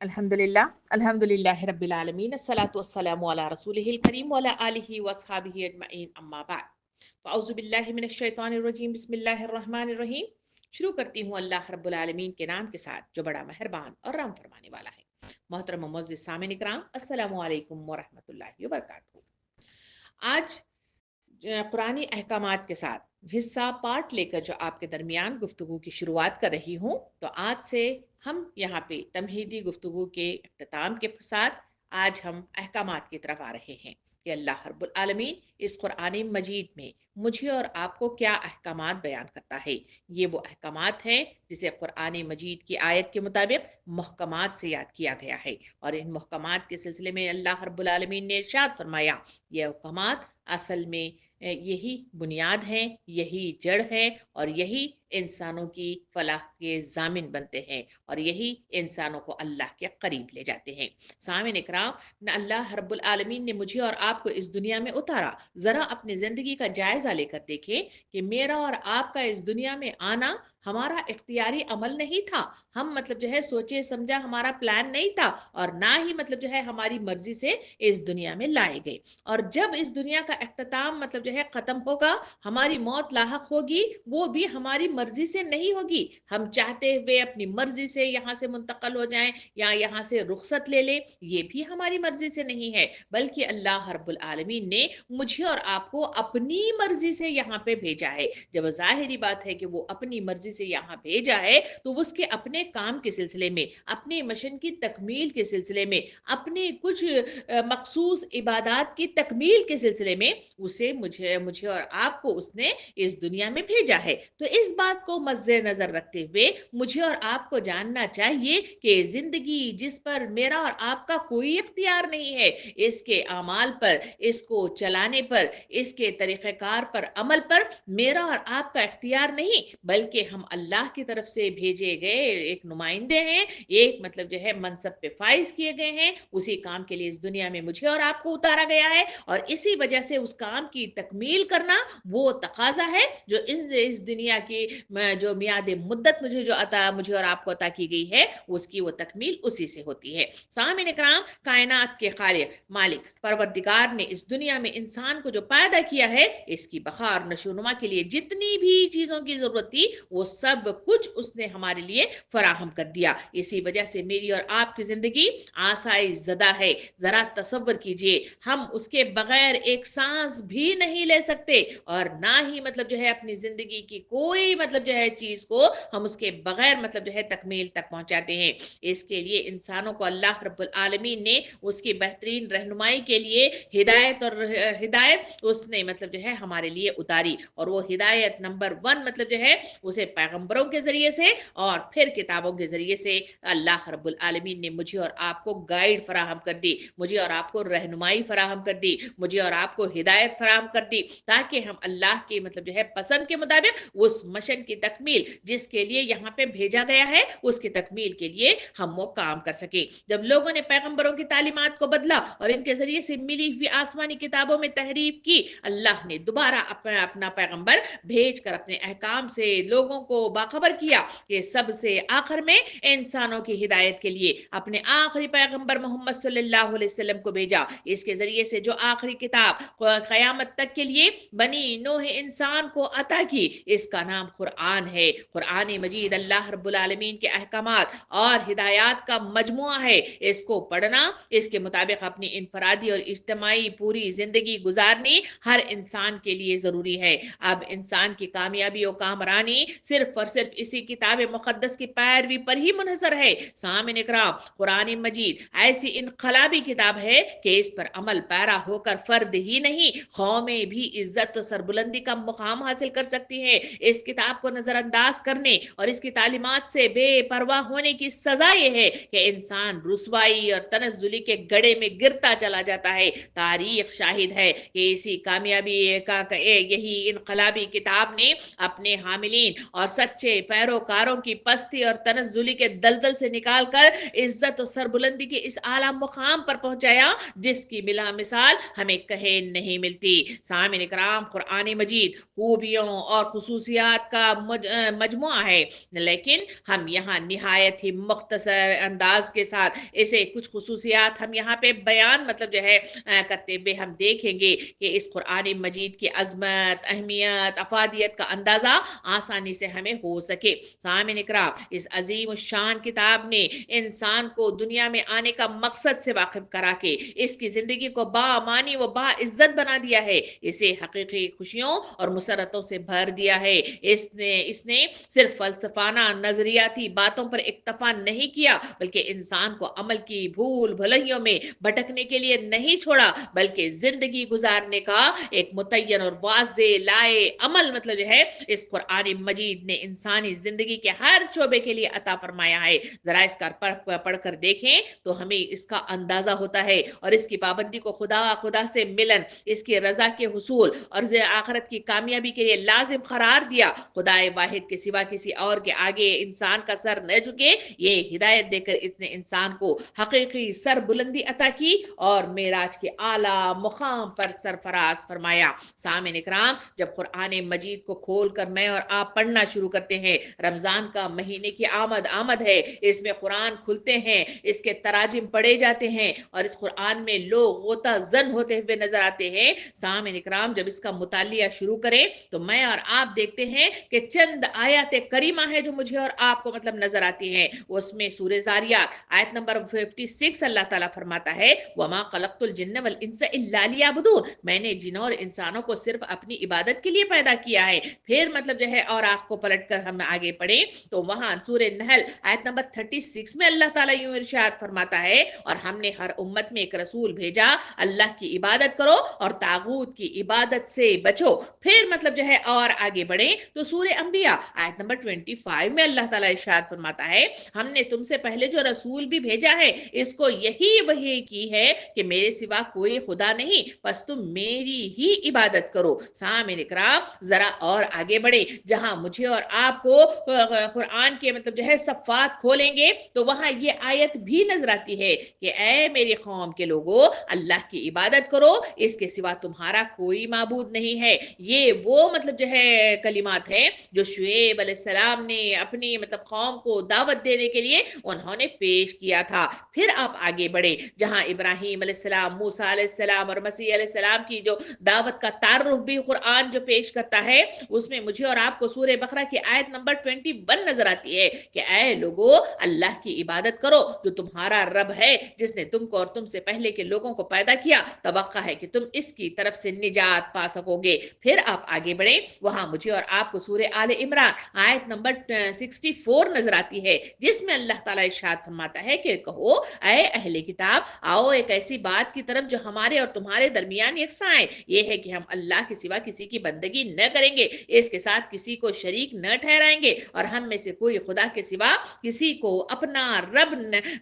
अल्हम्दुलिल्लाह रब्बिल आलमीन अस्सलातु वस्सलामु अला रसूलिहिल करीम व अला आलिहि व अस्हाबिहि अजमईन अम्मा बाद फ़अऊज़ु बिल्लाहि मिनश शैतानिर रजीम बिस्मिल्लाहिर रहमानिर रहीम। शुरू करती हूँ अल्लाह रब्बुल आलमीन के नाम के साथ जो बड़ा मेहरबान और रहम फरमाने वाला है। मोहतरम मुअज़्ज़िज़ सामिन इकराम, अस्सलामु अलैकुम व रहमतुल्लाहि व बरकातुहू। आज कुरानी अहकामात के साथ हिस्सा पार्ट लेकर जो आपके दरमियान गुफ्तगू की शुरुआत कर रही हूँ, तो आज से हम यहाँ पे तमहीदी गुफ्तगू के अख्ताम के साथ आज हम अहकामात की तरफ आ रहे हैं कि अल्लाह रब्बुल आलमीन इस कुरानी मजीद में मुझे और आपको क्या अहकामात बयान करता है। ये वो अहकामात हैं जिसे कुरानी मजीद की आयत के मुताबिक महकमात से याद किया गया है, और इन महकमात के सिलसिले में अल्लाह रब्बुल आलमीन ने इरशाद फरमाया, ये अहकामात असल में यही बुनियाद हैं, यही जड़ है, और यही इंसानों की फलाह के जामिन बनते हैं, और यही इंसानों को अल्लाह के करीब ले जाते हैं। सामिन इकराम, न अल्लाह रब्बुल आलमीन ने मुझे और आपको इस दुनिया में उतारा, ज़रा अपनी ज़िंदगी का जायज़ा लेकर देखें कि मेरा और आपका इस दुनिया में आना हमारा इख्तियारी अमल नहीं था। हम मतलब जो है सोचे समझा हमारा प्लान नहीं था, और ना ही मतलब जो है हमारी मर्जी से इस दुनिया में लाए गए। और जब इस दुनिया का इख्तिताम मतलब जो है ख़त्म होगा, हमारी मौत लाहक होगी, वो भी हमारी मर्जी से नहीं होगी। हम चाहते हुए अपनी मर्जी से यहाँ से मुंतकिल हो जाएं या यहाँ से रुखसत ले लें, ये भी हमारी मर्जी से नहीं है, बल्कि अल्लाह रब्बुल आलमीन ने मुझे और आपको अपनी मर्जी से यहाँ पे भेजा है। जब जाहिरी बात है कि वो अपनी मर्जी से यहाँ भेजा है, तो उसके अपने काम के सिलसिले में, अपने मिशन की तकमील के सिलसिले में, अपने कुछ मखसूस इबादात की तकमील के सिलसिले में उसे मुझे मुझे और आपको उसने इस दुनिया में भेजा है। तो इस बात को मद्दे नजर रखते हुए मुझे और आपको जानना चाहिए कि जिंदगी जिस पर मेरा और आपका कोई इख्तियार नहीं है, इसके अमाल पर, इसको चलाने पर, इसके तरीक़ेकार पर, अमल पर मेरा और आपका इख्तियार नहीं, बल्कि हम अल्लाह की तरफ से भेजे गए एक नुमाइंदे हैं, एक मतलब जो है मनसब पे फाइज किए गए हैं। उसी काम के लिए इस दुनिया में मुझे और आपको उतारा गया है, और इसी वजह से उस काम की तकमील करना वो तकाजा है जो इस दुनिया की जो मियाद मुद्दत मुझे और आपको अता की गई है, उसकी वो तकमील उसी से होती है। सामिन इकराम, कायनात के खालिक मालिक परवरदिगार ने इस दुनिया में इंसान को जो पैदा किया है, इसकी बका और नशोनुमा के लिए जितनी भी चीजों की जरूरत थी, वो सब कुछ उसने हमारे लिए फराहम कर दिया। इसी वजह से मेरी और आपकी जिंदगी आसाइश ज़दा है। ज़रा तसव्वुर कीजिए, हम उसके बगैर एक सांस भी नहीं ले सकते, और ना ही मतलब जो है अपनी ज़िंदगी की कोई मतलब जो है चीज़ को हम उसके बगैर मतलब जो है तकमील तक पहुंचाते हैं। इसके लिए इंसानों को अल्लाह रब्बुल आलमीन ने उसकी बेहतरीन रहनुमाई के लिए हिदायत उसने मतलब जो है हमारे लिए उतारी, और वो हिदायत नंबर 1 मतलब जो है उसे पैगंबरों के ज़रिए से और फिर किताबों के ज़रिए से अल्लाह रब्बुल आलमीन ने मुझे और आपको गाइड फराहम कर दी, मुझे और आपको रहनुमाई फराहम कर दी, मुझे और आपको हिदायत फराहम कर दी, ताकि हम अल्लाह की मतलब जो है पसंद के मुताबिक उस मिशन की तकमील जिसके लिए यहाँ पे भेजा गया है, उसकी तकमील के लिए हम वो काम कर सके। जब लोगों ने पैगंबरों की तालीमात को बदला और इनके जरिए से मिली हुई आसमानी किताबों में तहरीफ की, अल्लाह ने दोबारा अपना पैगंबर भेज कर अपने अहकाम से लोगों को बाखबर किया कि सबसे आखिर में इंसानों की हिदायत के लिए अपने आखिरी पैगंबर मोहम्मद सल्लल्लाहु अलैहि वसल्लम को भेजा। इसके जरिए से जो आखिरी किताब क़यामत तक के लिए बनी नूह इंसान को अता की, इसका नाम कुरान है। कुरान मजीद अल्लाह रब्बुल आलमीन के अहकामात और हिदायत का मजमुआ है। इसको पढ़ना, इसके मुताबिक अपनी इनफरादी और इज्तिमाई पूरी जिंदगी गुजारनी हर इंसान के लिए जरूरी है। अब इंसान की कामयाबी और कामरानी सिर्फ और सिर्फ इसी किताब मुकद्दस की पैरवी पर ही मुनहसर है। सामिन इकराम, कुरान मजीद ऐसी इनकलाबी किताब है कि इस पर अमल पैरा होकर फर्द ही नहीं, कौमें भी इज्जत और सरबुलंदी का मुकाम हासिल कर सकती हैं। इस किताब को नजरअंदाज करने और इसकी तालीमात से बेपरवाह होने की सजा ये है कि इंसान रुसवाई और तनज़्ज़ुली के गड़े में गिरता चला जाता है। तारीख शाहिद है कि इसी कामयाबी का यही इनकलाबी किताब ने अपने हामिलीन और और सच्चे पैरोकारों की पस्ती और तनज़्ज़ुली के दलदल से निकाल कर इज्जत और सरबुलंदी के इस आला मुकाम पर पहुंचाया जिसकी मिला मिसाल हमें कहीं नहीं मिलती। सामिन इकराम, कुरान मजीद खूबियों और खुसूसियात का मजमुआ है, लेकिन हम यहाँ निहायत ही मुख्तसर अंदाज के साथ इसे कुछ खुसूसियात हम यहाँ पे बयान मतलब जो है करते हुए हम देखेंगे कि इस कुरान मजीद की अजमत, अहमियत, अफादियत का अंदाज़ा आसानी से हमें हो सके। सामिन इकराम, इस अजीम शान किताब ने इंसान को दुनिया में आने का मकसद से वाकिफ करा के इसकी जिंदगी को बामानी व बाइज्जत बना दिया है, इसे हकीकी खुशियों और मुसरतों से भर दिया है। इसने इसने सिर्फ फलसफाना नजरियाती बातों पर इक्तफा नहीं किया, बल्कि इंसान को अमल की भूल भुलैयों में भटकने के लिए नहीं छोड़ा, बल्कि जिंदगी गुजारने का एक मुतय्यन और वाज़े लाए अमल मतलब जो है इस कुरान मजीद ने इंसानी जिंदगी के हर शोबे के लिए अता फरमाया है। जरा इसका पढ़कर देखें तो हमें इसका अंदाजा होता है, और इसकी पाबंदी को खुदा से मिलन, इसकी रजा के हुसूल और आखिरत की कामयाबी के लिए लाजिम करार दिया। खुदाए वाहिद के सिवा किसी और के आगे इंसान का सर न झुके, ये हिदायत देकर इसने इंसान को हकीकी सर बुलंदी अता की और मेराज के आला मुकाम पर सरफराज फरमाया। सामिन इकराम, जब कुरान मजीद को खोल कर मैं और आप पढ़ना शुरू करते हैं, रमजान का महीने की आमद है, इसमें कुरान खुलते हैं, इसके तराजिम पढ़े जाते हैं और इस कुरान में लोग गोता जन होते हुए नजर आते हैं। सामिन इकराम, जब इसका मुतालिया शुरू करें तो मैं और आप देखते हैं कि चंद आयत करीमा है जो मुझे और आपको मतलब नजर आती हैं। उसमें सूरह ज़ारियात आयत नंबर 56 अल्लाह ताला फरमाता है, वमा खलक़तुल जिन्न वल इंसा इल्ला लियअबुदून, मैंने जिनों और इंसानों को सिर्फ अपनी इबादत के लिए पैदा किया है। फिर मतलब जो है और आंख को पलटकर हम आगे पढ़े तो वहां सूरह नहल आयत नंबर 36 में अल्लाह ताला यूं इरशाद फरमाता है, और हमने हर उम्मत में एक रसूल भेजा, अल्लाह की इबादत करो और तागूत की इबादत से बचो। फिर मतलब जो है और आगे बढ़े तो सूरह अंबिया आयत नंबर 25 में अल्लाह ताला इरशाद फरमाता है, हमने तुमसे पहले जो रसूल भी भेजा है इसको यही वही की है कि मेरे सिवा कोई खुदा नहीं, बस तुम मेरी ही इबादत करो। सामिन इकराम, जरा और आगे बढ़े, जहां मुझे और आपको कुरान के मतलब जो है सफ़ात खोलेंगे तो वहां ये आयत भी नजर आती है कि ऐ मेरी कौम के लोगों, अल्लाह की इबादत करो, इसके सिवा तुम्हारा कोई माबूद नहीं है। ये वो मतलब जो है कलिमात है जो शुएब अलैहिस्सलाम ने अपनी मतलब कौम को दावत देने के लिए उन्होंने पेश किया था। फिर आप आगे बढ़े, जहां इब्राहीम अलैहिस्सलाम, मूसा अलैहिस्सलाम और मसीह अलैहिस्सलाम की जो दावत का तारुफ भी कुरान जो पेश करता है, उसमें मुझे और आपको सूरह बकरा की आयत नंबर 21 नजर आती है कि ऐ लोगो, अल्लाह की इबादत करो जो तुम्हारा रब है, जिसने तुमको और तुमसे पहले के लोगों को पैदा किया, तवक्का है कि तुम इसकी तरफ से निजात पा सकोगे। फिर आप आगे बढ़े, वहां मुझे और आपको सूरह आले इमरान आयत नंबर 64 नजर आती है, जिसमें अल्लाह ताला इरशाद फरमाता है कि कहो ऐ अहले किताब, आओ एक ऐसी बात की तरफ जो हमारे और तुम्हारे दरमियान यकसा है, यह है कि हम अल्लाह के सिवा किसी की बंदगी न करेंगे, इसके साथ किसी को शरीक न ठहराएंगे, और हम में से कोई खुदा के सिवा किसी को अपना रब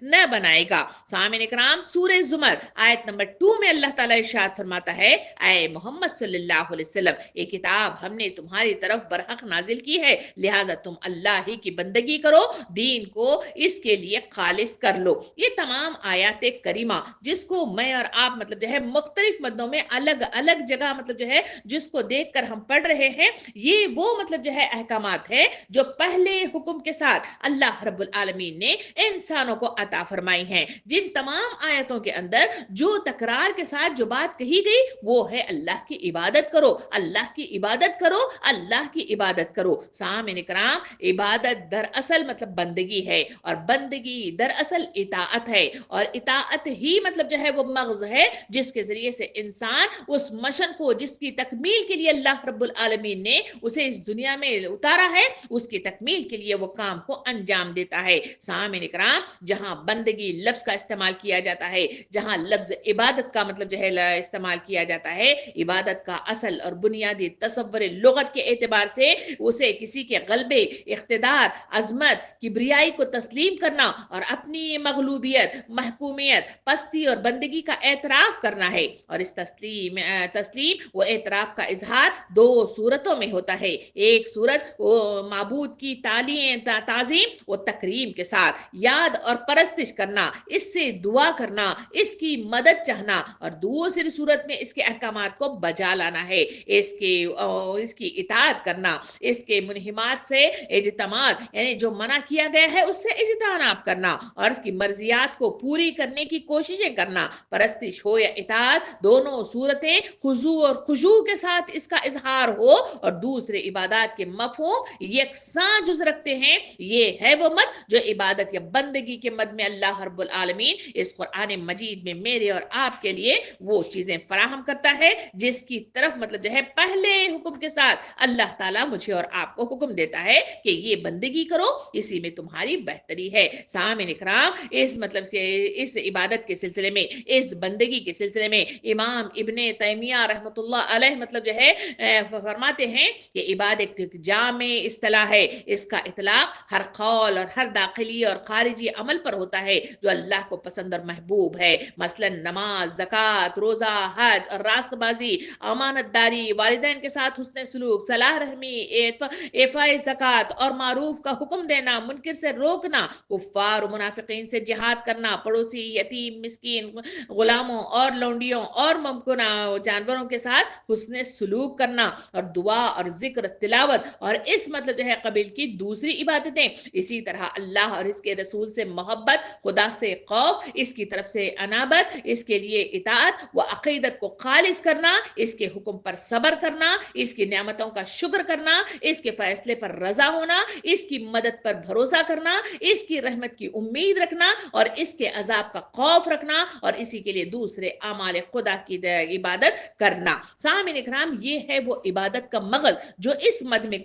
न बनाएगा। सामिन इकराम, सूरह जुमर आयत नंबर 2 में अल्लाह ताला इरशाद फरमाता है, ऐ मोहम्मद सल्लल्लाहु अलैहि वसल्लम, ये किताब हमने तुम्हारी तरफ बरहक नाजिल की है, लिहाजा तुम अल्लाह ही की बंदगी करो, दीन को इसके लिए खालिस कर लो। ये तमाम आयत करीमा जिसको मैं और आप मतलब जो है मुख्तलिफ मदों में अलग अलग जगह मतलब जो है जिसको देखकर हम पढ़ रहे हैं, ये वो मतलब जो है अहकामात है जो पहले हुक्म के साथ अल्लाह रब्बुल आलमीन ने इंसानों को अता फरमाई हैं। जिन तमाम आयतों के अंदर जो तकरार के साथ जो बात कही गई वो है अल्लाह की इबादत करो, अल्लाह की इबादत करो, अल्लाह की इबादत करो। सामिन इकराम, इबादत दरअसल मतलब बंदगी है, और बंदगी दरअसल इताअत है, और इताअत ही मतलब जो है वो मगज है जिसके जरिए से इंसान उस मशन को जिसकी तकमील के लिए अल्लाह रब्बुल आलमीन ने उसे इस दुनिया में उतारा है, उसकी तकमील के लिए वो काम को अंजाम देता है। सामिन इकराम, जहां बंदगी लफ्ज का इस्तेमाल किया जाता है, जहां लफ्ज इबादत का मतलब जो है इस्तेमाल किया जाता है, इबादत का असल और बुनियादी तसव्वुर लुगत के एतबार से उसे किसी के गलबे, इख्तिदार, अजमत, किब्रियाई को तस्लीम करना और अपनी मगलूबियत, महकूमियत, पस्ती और बंदगी का एतराफ करना है। और इस तस्लीम व एतराफ का इजहार दो सूरतों में होता है। एक सूरत معبود کی تعظیم و تکریم کے ساتھ یاد اور پرستش کرنا، اس سے دعا کرنا، اس کی مدد چاہنا، اور دوسری صورت میں اس کے احکامات کو بجا لانا ہے، اس کی اطاعت کرنا، اس کے منہمات سے اجتماع، یعنی جو منع کیا گیا ہے اس سے اجتناب کرنا، اور اس کی مرضیات کو پوری کرنے کی کوششیں کرنا۔ پرستش ہو یا اطاعت، دونوں صورتیں خضوع اور خشوع کے ساتھ اس کا اظہار ہو، اور دوسرے عبادات کے مفہوم یکساں جز رکھتے ہیں۔ یہ ہے وہ مد جو عبادت یا بندگی کے مد میں اللہ رب العالمین اس قرآن مجید میں میرے اور آپ کے لیے وہ چیزیں فراہم کرتا ہے جس کی طرف مطلب جو ہے پہلے حکم کے ساتھ اللہ تعالیٰ مجھے اور آپ کو حکم دیتا ہے کہ یہ بندگی کرو، اسی میں تمہاری بہتری ہے۔ سامعین اکرام، اس مطلب سے اس عبادت کے سلسلے میں، اس بندگی کے سلسلے میں امام ابن تیمیہ رحمۃ اللہ علیہ مطلب جو ہے فرماتے ہیں کہ عبادت ایک جامع اصطلاح ہے، اس کا اطلاق ہر قول اور ہر داخلی اور خارجی عمل پر ہوتا ہے جو اللہ کو پسند اور محبوب ہے، مثلا نماز، زکوٰۃ، روزہ، حج اور راست بازی، امانت داری، والدین کے ساتھ حسن سلوک، صلاح رحمی، ایفاء زکوٰۃ اور معروف کا حکم دینا، منکر سے روکنا، کفار و منافقین سے جہاد کرنا، پڑوسی، یتیم، مسکین، غلاموں اور لونڈیوں اور ممکنہ جانوروں کے ساتھ حسن سلوک کرنا، اور دعا اور ذکر، تلاوت اور اس مطلب جو ہے قبیل کی دوسری عبادتیں، اسی طرح اللہ اور اس کے رسول سے محبت، خدا سے خوف، اس کی طرف سے انابت، اس کے لیے اطاعت و عقیدت کو خالص کرنا، اس کے حکم پر صبر کرنا، اس کی نعمتوں کا شکر کرنا، اس کے فیصلے پر رضا ہونا، اس کی مدد پر بھروسہ کرنا، اس کی رحمت کی امید رکھنا اور اس کے عذاب کا خوف رکھنا، اور اسی کے لیے دوسرے اعمال خدا کی عبادت کرنا۔ سامعین اکرام، یہ ہے وہ عبادت کا مغز جو اس مد میں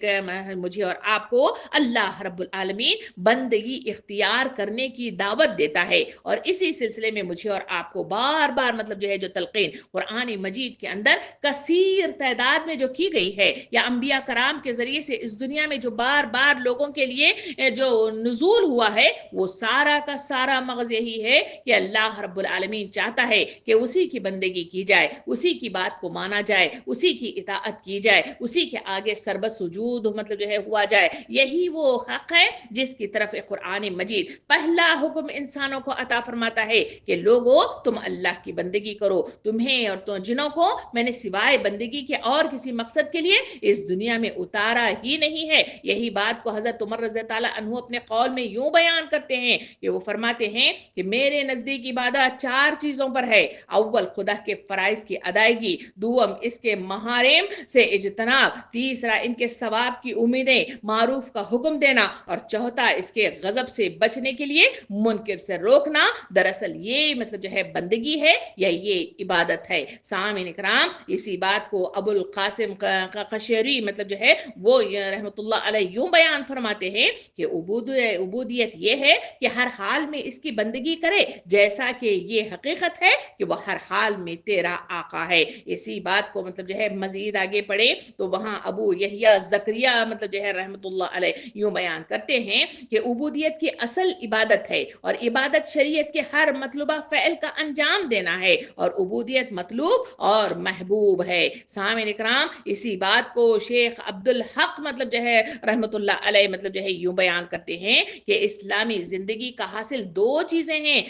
مجھے اور آپ کو اللہ رب العالمین بندگی اختیار کرنے کی دعوت دیتا ہے، اور اسی سلسلے میں مجھے اور آپ کو بار بار مطلب جو ہے جو تلقین قرآن مجید کے اندر کثیر تعداد میں جو کی گئی ہے، یا انبیاء کرام کے ذریعے سے اس دنیا میں جو بار بار لوگوں کے لیے جو نزول ہوا ہے، وہ سارا کا سارا مغز یہی ہے کہ اللہ رب العالمین چاہتا ہے کہ اسی کی بندگی کی جائے، اسی کی بات کو مانا جائے، اسی کی اطاعت کی جائے، اسی کے آگے سربت سجود مطلب جو ہے ہوا جائے۔ یہی وہ حق ہے جس کی طرف قرآن مجید پہلا حکم انسانوں کو عطا فرماتا ہے کہ لوگو تم اللہ کی بندگی کرو، تمہیں اور تو جنوں کو میں نے سوائے بندگی کے اور کسی مقصد کے لیے اس دنیا میں اتارا ہی نہیں ہے۔ یہی بات کو حضرت عمر رضی اللہ عنہ اپنے قول میں یوں بیان کرتے ہیں کہ وہ فرماتے ہیں کہ میرے نزدیک عبادت 4 چیزوں پر ہے: اول خدا کے فرائض کی ادائیگی، دوم اس کے محارم سے اجتناب، تیسرا ان کے ثواب کی امیدیں، معروف کا حکم دینا، اور چوتھا اس کے غضب سے بچنے کے لیے منکر سے روکنا۔ دراصل یہ مطلب جو ہے بندگی ہے یا یہ عبادت ہے۔ سامعین اکرام، اسی بات کو ابو القاسم قشیری مطلب جو ہے وہ رحمت اللہ علیہ یوں بیان فرماتے ہیں کہ عبودیت یہ ہے کہ ہر حال میں اس کی بندگی کرے، جیسا کہ یہ حقیقت ہے کہ وہ ہر حال میں تیرا آقا ہے۔ اسی بات کو مطلب جو ہے مزید آگے پڑھے تو وہاں ابو یحییٰ زکریہ مطلب جو ہے رحمت اللہ علیہ یوں بیان کرتے ہیں کہ عبودیت کی اصل عبادت ہے، اور عبادت شریعت کے ہر مطلوبہ فعل کا انجام دینا ہے، اور عبودیت مطلوب اور محبوب ہے۔ سامعین اکرام، اسی بات کو شیخ عبدالحق مطلب جو ہے رحمت اللہ علیہ مطلب جو ہے یوں بیان کرتے ہیں کہ اسلامی زندگی کا حاصل 2 چیزیں ہیں: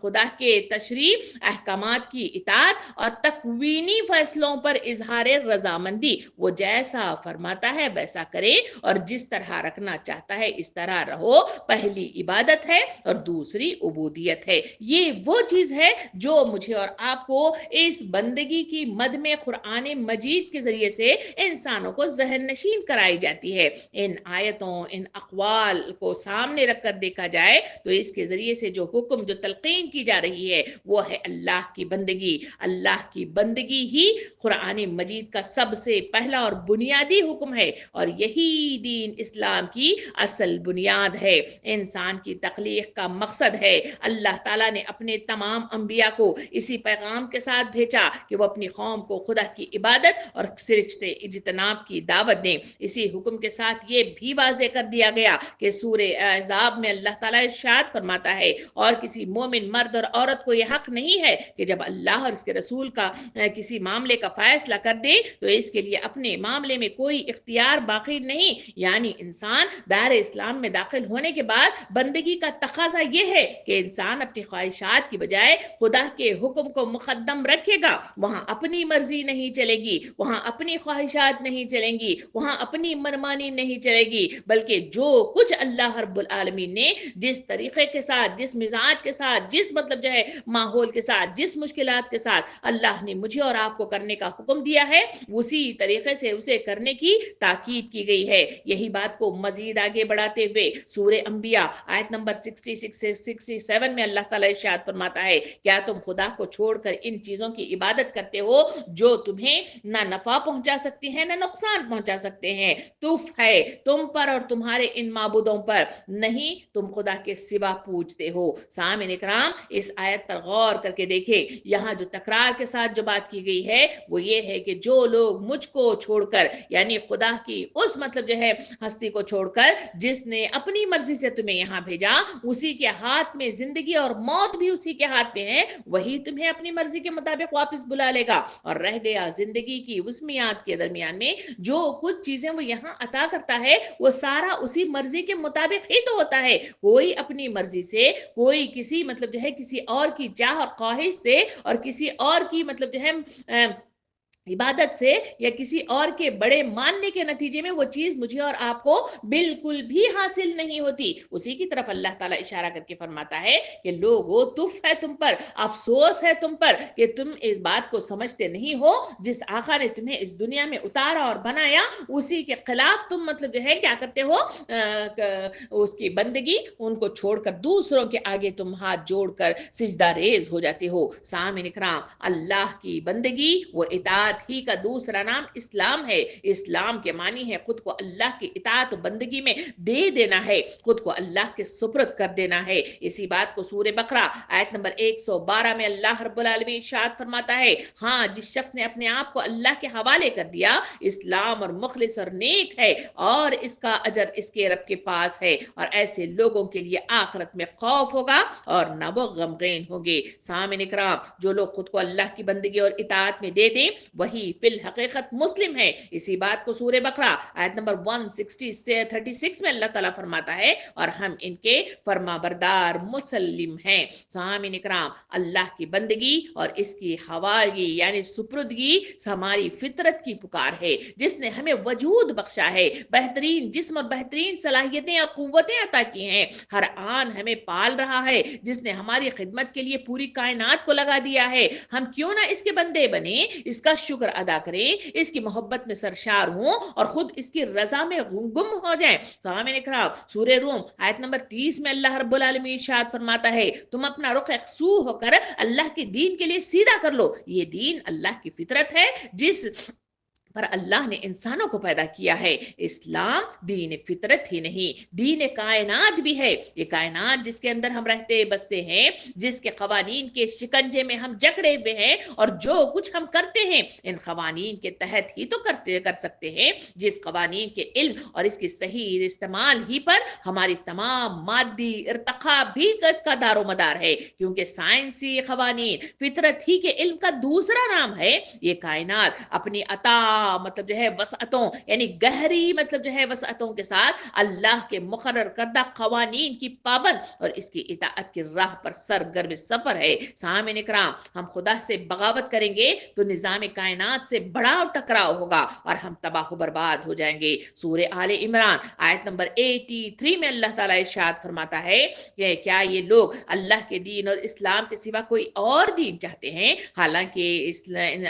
خدا کے تشریع احکامات کی اطاعت اور تکوینی فیصلوں پر اظہار رضامندی۔ وہ جیسا فرماتا ہے ویسا کرے اور جس طرح رکھنا چاہتا ہے اس طرح رہو۔ پہلی عبادت ہے اور دوسری عبودیت ہے۔ یہ وہ چیز ہے جو مجھے اور آپ کو اس بندگی کی مد میں قرآن مجید کے ذریعے سے انسانوں کو ذہن نشین کرائی جاتی ہے۔ ان آیتوں، ان اقوال کو سامنے رکھ کر دیکھا جائے تو اس کے ذریعے سے جو حکم، جو تلقین کی جا رہی ہے وہ ہے اللہ کی بندگی۔ اللہ کی بندگی ہی قرآن مجید کا سب سے پہلا اور بنیادی حکم ہے، اور یہی دین اسلام کی اصل بنیاد ہے، انسان کی تخلیق کا مقصد ہے۔ اللہ تعالیٰ نے اپنے تمام انبیاء کو اسی پیغام کے ساتھ بھیجا کہ وہ اپنی قوم کو خدا کی عبادت اور شرک سے اجتناب کی دعوت دیں۔ اسی حکم کے ساتھ یہ بھی واضح کر دیا گیا کہ سورہ احزاب میں اللہ تعالیٰ ارشاد فرماتا ہے، اور کسی مومن مرد اور عورت کو یہ حق نہیں ہے کہ جب اللہ اور اس کے رسول کا کسی معاملے کا فیصلہ کر دے تو اس کے لیے اپنے معاملے میں کوئی اختیار اختیار باقی نہیں. یعنی انسان دائر اسلام میں داخل ہونے کے بعد بندگی کا تقاضا یہ ہے کہ انسان اپنی خواہشات کی بجائے خدا کے حکم کو مقدم رکھے گا. وہاں اپنی مرضی نہیں چلے گی, وہاں اپنی خواہشات نہیں چلیں گی, وہاں اپنی منمانی نہیں چلے گی, بلکہ جو کچھ اللہ رب العالمین نے جس طریقے کے ساتھ, جس مزاج کے ساتھ, جس مطلب جو ہے ماحول کے ساتھ, جس مشکلات کے ساتھ اللہ نے مجھے اور آپ کو کرنے کا حکم دیا ہے, اسی طریقے سے اسے کرنے کی تاکید کی گئی ہے. یہی بات کو مزید آگے بڑھاتے ہوئے سورہ انبیاء آیت نمبر 66 سے 67 میں اللہ تعالیٰ ارشاد فرماتا ہے, کیا تم خدا کو چھوڑ کر ان چیزوں کی عبادت کرتے ہو جو تمہیں نہ نفع پہنچا سکتی ہیں نہ نقصان پہنچا سکتے ہیں؟ تف ہے تم پر اور تمہارے ان معبودوں پر, نہیں تم خدا کے سوا پوجتے ہو. سامعین اکرام, اس آیت پر غور کر کے دیکھیں, یہاں جو تکرار کے ساتھ جو بات کی گئی ہے وہ یہ ہے کہ جو لوگ مجھ کو چھوڑ کر, یعنی خدا کی اس مطلب جو ہے ہستی کو چھوڑ کر جس نے اپنی مرضی سے تمہیں یہاں بھیجا, اسی کے ہاتھ میں زندگی اور موت بھی اسی کے ہاتھ میں ہے, وہی تمہیں اپنی مرضی کے مطابق واپس بلا لے گا. اور رہ گیا زندگی کی اس میعاد کے درمیان میں جو کچھ چیزیں وہ یہاں عطا کرتا ہے وہ سارا اسی مرضی کے مطابق ہی تو ہوتا ہے. کوئی اپنی مرضی سے, کوئی کسی مطلب جو ہے کسی اور کی چاہ اور خواہش سے اور کسی اور کی مطلب جو ہے عبادت سے یا کسی اور کے بڑے ماننے کے نتیجے میں وہ چیز مجھے اور آپ کو بالکل بھی حاصل نہیں ہوتی. اسی کی طرف اللہ تعالیٰ اشارہ کر کے فرماتا ہے کہ لوگو تف ہے تم پر, افسوس ہے تم پر کہ تم اس بات کو سمجھتے نہیں ہو جس آقا نے تمہیں اس دنیا میں اتارا اور بنایا اسی کے خلاف تم مطلب جو ہے کیا کرتے ہو, اس کی بندگی ان کو چھوڑ کر دوسروں کے آگے تم ہاتھ جوڑ کر سجدہ ریز ہو جاتے ہو. سامعین اکرام, اللہ کی بندگی وہ اطاعت ہی کا دوسرا نام اسلام ہے. اسلام کے معنی ہے خود کو اللہ کی اطاعت و بندگی میں دے دینا ہے, خود کو اللہ کے سپرد کر دینا ہے. اسی بات کو سورہ بقرہ آیت نمبر 112 میں اللہ رب العالمین ارشاد فرماتا ہے, ہاں جس شخص نے اپنے آپ کو اللہ کے حوالے کر دیا, اسلام اور مخلص اور نیک ہے, اور اس کا اجر اس کے رب کے پاس ہے, اور ایسے لوگوں کے لیے آخرت میں خوف ہوگا اور نہ وہ غمگین ہوں گے. سامعین اکرام, جو لوگ خود کو اللہ کی بندگی اور اطاعت میں دے دیں وہی فی الحقیقت مسلم ہے. اسی بات کو سورہ بقرہ آیت نمبر 136 میں اللہ تعالیٰ فرماتا ہے, اور ہم ان کے فرما بردار مسلم ہیں. سامعین اکرام, اللہ کی بندگی اور اس کی حوالگی یعنی سپردگی ہماری فطرت کی پکار ہے, جس نے ہمیں وجود بخشا ہے, بہترین جسم اور بہترین صلاحیتیں اور قوتیں عطا کی ہیں, ہر آن ہمیں پال رہا ہے, جس نے ہماری خدمت کے لیے پوری کائنات کو لگا دیا ہے. ہم کیوں نہ اس کے بندے بنے, اس کا شکر ادا کریں, اس کی محبت میں سرشار ہوں اور خود اس کی رضا میں گم ہو جائیں. سامعین اکرام, سورہ روم آیت نمبر 30 میں اللہ رب العالمین ارشاد فرماتا ہے, تم اپنا رخ یکسو ہو کر اللہ کے دین کے لیے سیدھا کر لو. یہ دین اللہ کی فطرت ہے جس پر اللہ نے انسانوں کو پیدا کیا ہے. اسلام دین فطرت ہی نہیں, دین کائنات بھی ہے. یہ کائنات جس کے اندر ہم رہتے بستے ہیں, جس کے قوانین کے شکنجے میں ہم جکڑے ہوئے ہیں, اور جو کچھ ہم کرتے ہیں ان قوانین کے تحت ہی تو کر سکتے ہیں, جس قوانین کے علم اور اس کی صحیح استعمال ہی پر ہماری تمام مادی ارتقاء بھی اس کا دار و مدار ہے. کیونکہ سائنسی قوانین فطرت ہی کے علم کا دوسرا نام ہے. یہ کائنات اپنی عطا مطلب جو ہے وسعتوں یعنی گہری مطلب جو ہے وسعتوں کے ساتھ اللہ کے مقرر کردہ قوانین کی پابند اور اس کی اطاعت کی راہ پر سرگرم سفر ہے. سامعین اکرام, ہم خدا سے بغاوت کریں گے تو نظام کائنات سے بڑا ٹکراؤ ہوگا اور ہم تباہ و برباد ہو جائیں گے. سورہ آل عمران آیت نمبر 83 میں اللہ تعالیٰ ارشاد فرماتا ہے کہ کیا یہ لوگ اللہ کے دین اور اسلام کے سوا کوئی اور دین چاہتے ہیں, حالانکہ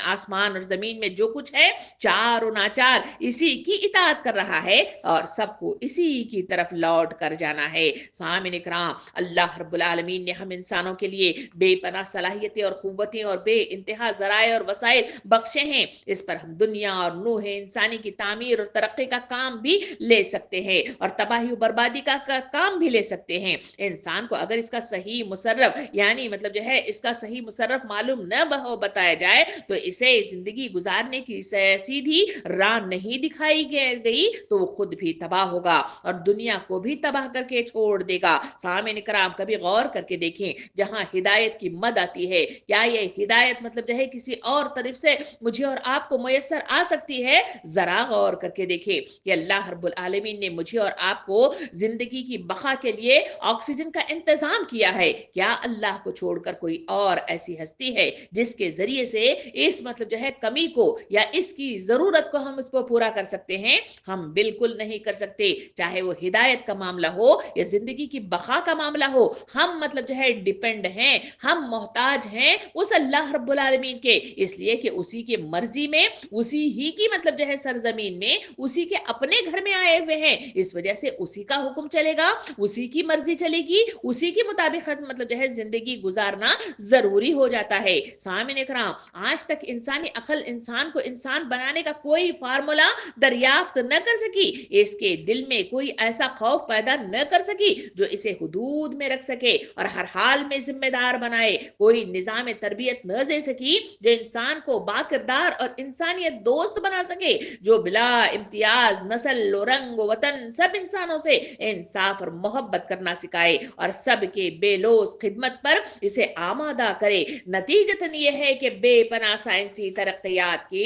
آسمان اور زمین میں جو کچھ ہے چار و ناچار اسی کی اطاعت کر رہا ہے اور سب کو اسی کی طرف لوٹ کر جانا ہے. سامعین اکرام, اللہ رب العالمین نے ہم انسانوں کے لیے بے پناہ صلاحیتیں اور قوتیں اور بے انتہا ذرائع اور وسائل بخشے ہیں. اس پر ہم دنیا اور نوح انسانی کی تعمیر اور ترقی کا کام بھی لے سکتے ہیں اور تباہی و بربادی کا کام بھی لے سکتے ہیں. انسان کو اگر اس کا صحیح مصرف یعنی مطلب جو ہے اس کا صحیح مصرف معلوم نہ بتایا جائے تو اسے زندگی گزارنے کی ایسی सीधी राह नहीं दिखाई गई तो वो खुद भी तबाह होगा और दुनिया को भी तबाह करके छोड़ देगा। सामईन किराम, कभी गौर करके देखें, जहां हिदायत की मद आती है, क्या ये हिदायत मतलब जो है किसी और तरफ से मुझे और आपको मुयस्सर आ सकती है? जरा गौर करके देखें कि अल्लाह रब्बुल आलमीन ने मुझे और आपको जिंदगी की बका के लिए ऑक्सीजन का इंतजाम किया है। क्या अल्लाह को छोड़कर कोई और ऐसी हस्ती है जिसके जरिए से इस मतलब जो है कमी को या इसकी जरूरत को हम इसको पूरा कर सकते हैं? हम बिल्कुल नहीं कर सकते। चाहे वो हिदायत का मामला हो या जिंदगी की बका का मामला हो, हम मतलब जो है डिपेंड हैं, हम मोहताज हैं उस अल्लाह रब्बुल आलमीन के, इसलिए कि उसी के मर्जी में, उसी ही की मतलब जो है सरजमीन में, उसी के अपने घर में आए हुए हैं। इस वजह से उसी का हुक्म चलेगा, उसी की मर्जी चलेगी, उसी के मुताबिक मतलब जो है जिंदगी गुजारना जरूरी हो जाता है। सामईन इकराम, आज तक इंसानी अकल इंसान को इंसान बनाने का कोई फार्मूला दरियाफ्त न कर सकी, इसके दिल में कोई ऐसा खौफ पैदा न कर सकी जो इसे हुदूद में रख सके और हर हाल में जिम्मेदार बनाए। कोई निजाम तरबियत न दे सकी जो इंसान को बाकिरदार और इंसानियत दोस्त बना सके, जो बिला इम्तियाज नस्ल रंग वतन सब इंसानों से इंसाफ और मोहब्बत करना सिखाए और सबके बेलोस खिदमत पर इसे आमादा करे। नतीजतन यह है कि बेपनाह साइंसी तरक्कियात की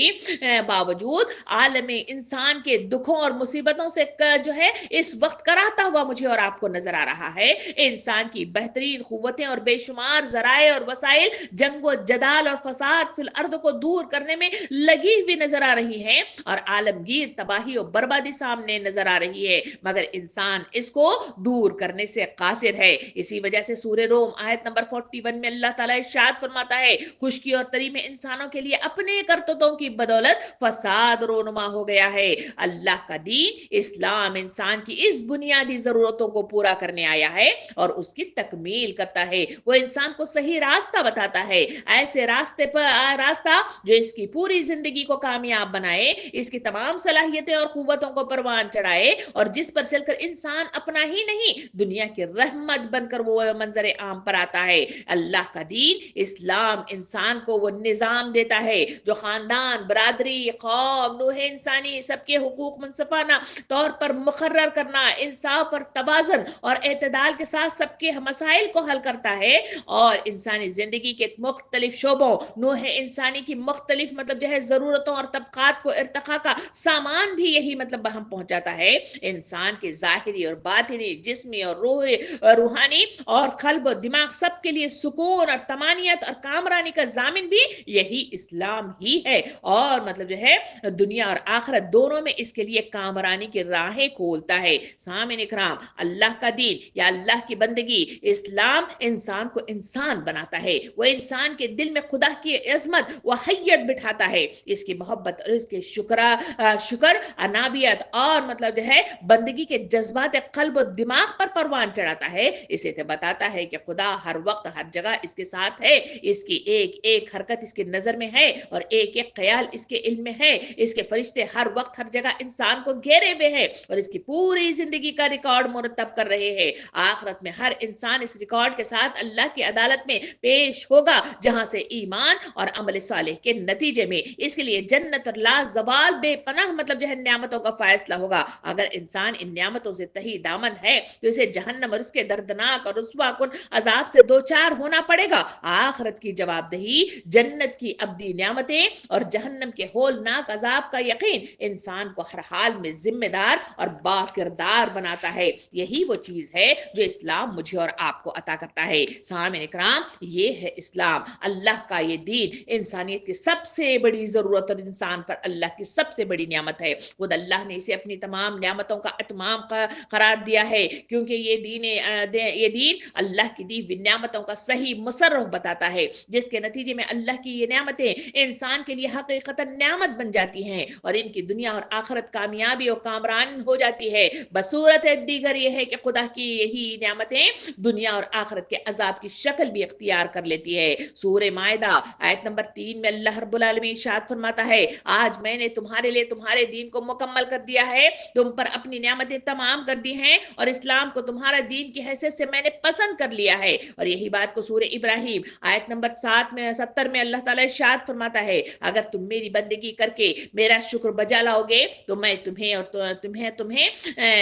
बावजूद आलम इंसान के दुखों और मुसीबतों से जो है इस वक्त कराता हुआ मुझे और आपको नजर आ रहा है। इंसान की बेहतरीन कुव्वतें और बेशुमार जराए और वसाइल जंग जदाल और फसाद फिल अर्द को दूर करने में लगी हुई नजर आ रही है और आलमगीर तबाही और बर्बादी सामने नजर आ रही है, मगर इंसान इसको दूर करने से कासिर है। इसी वजह से सूरह रोम आयत नंबर 41 में अल्लाह ताला इरशाद फरमाता है, खुशकी और तरी में इंसानों के लिए अपने करतूतों की बदौलत फसाद रोनुमा हो गया है। अल्लाह का दीन इस्लाम इंसान की इस बुनियादी जरूरतों को पूरा करने आया है और उसकी तकमील करता है। वो इंसान को सही रास्ता बताता है, ऐसे रास्ते पर रास्ता जो इसकी पूरी जिंदगी को कामयाब बनाए, इसकी तमाम सलाहियतें और कुव्वतों को परवान चढ़ाए और जिस पर चलकर इंसान अपना ही नहीं दुनिया की रहमत बनकर वो मंजर आम पर आता है। अल्लाह का दीन इस्लाम इंसान को वो निजाम देता है जो खानदान, बरादरी, कौम, नूह इंसानी सबके हुकूक मुनसफाना तौर पर मुकर्रर करना, इंसाफ और तवाज़ुन और एतदाल के साथ सबके मसाइल को हल करता है और इंसानी जिंदगी के मुख्तलिफ शोबों, नूह इंसानी की मुख्तलिफ मतलब जो है जरूरतों और तबकात को इर्तिका का सामान भी यही मतलब हम पहुंचाता है। इंसान के जाहिरी और बातिनी, जिस्मी और रूहानी और कल्ब और दिमाग सबके लिए सुकून और तमानियत और कामरानी का जामिन भी यही इस्लाम ही है और मतलब जो है दुनिया और आखिरत दोनों में इसके लिए कामरानी की राहें खोलता है। सामईन इकराम, अल्लाह का दीन या अल्लाह की बंदगी इस्लाम इंसान को इंसान बनाता है, वो इंसान के दिल में खुदा की अजमत व हैयत बिठाता है, इसकी मोहब्बत और इसके शुक्र अनाबियत और मतलब जो है बंदगी के जज्बात कल्ब और दिमाग पर परवान चढ़ाता है। इसे तो बताता है कि खुदा हर वक्त हर जगह इसके साथ है, इसकी एक एक हरकत इसकी नजर में है और एक एक ख्याल इसके इल्म में है, इसके फरिश्ते हर वक्त हर जगह इंसान को घेरे हुए हैं और इसकी पूरी जिंदगी का रिकॉर्ड मुरतब कर रहे हैं। आखिरत में हर इंसान इस रिकॉर्ड के साथ अल्लाह की अदालत में पेश होगा, जहां से ईमान और अमल सालेह के नतीजे में इसके लिए जन्नत और लाजवाल बेपनाह मतलब जो है नियामतों का फैसला होगा। अगर इंसान इन नियामतों से तही दामन है तो इसे जहन्नम और उसके दर्दनाक और रुस्वा कुन अजाब से दो चार होना पड़ेगा। आखिरत की जवाबदेही, जन्नत की अब्दी नियामतें और जहन्नम के होलनाक अजाब का यकीन इंसान को हर हाल में जिम्मेदार और बाकिरदार बनाता है। यही वो चीज है जो इस्लाम मुझे और आपको अता करता है। सामईन इकराम, ये है इस्लाम, अल्लाह का ये दीन इंसानियत की सबसे बड़ी जरूरत और इंसान पर अल्लाह की सबसे बड़ी नियामत है। खुद अल्लाह ने इसे अपनी तमाम नियामतों का इत्माम करार दिया है, क्योंकि ये दीन अल्लाह की दी नियामतों का सही मुसर्रफ बताता है, जिसके नतीजे में अल्लाह की ये नियामतें इंसान के लिए हकीकतन नियामत बन जाती हैं और इनकी दुनिया और आखिरत कामयाबी और कामरान हो जाती है। बसूरत दीगर यह है कि खुदा की यही नियामतें दुनिया और आखिरत के अजाब की शक्ल भी इख्तियार कर लेती है। सूरह मायदा आयत नंबर 3 में अल्लाह रब्बुल आलमीन इरशाद फरमाता है, आज मैंने तुम्हारे लिए तुम्हारे दीन को मुकम्मल कर दिया है, तुम पर अपनी नियामतें तमाम कर दी हैं और इस्लाम को तुम्हारा दीन की हैसियत से मैंने पसंद कर लिया है। और यही बात को सूरह इब्राहिम आयत नंबर 7 में 70 में अल्लाह ताला इरशाद फरमाता है, अगर तुम मेरी बंदगी करके मेरा शुक्र बजा लाओगे तो मैं तुम्हें और तुम्हें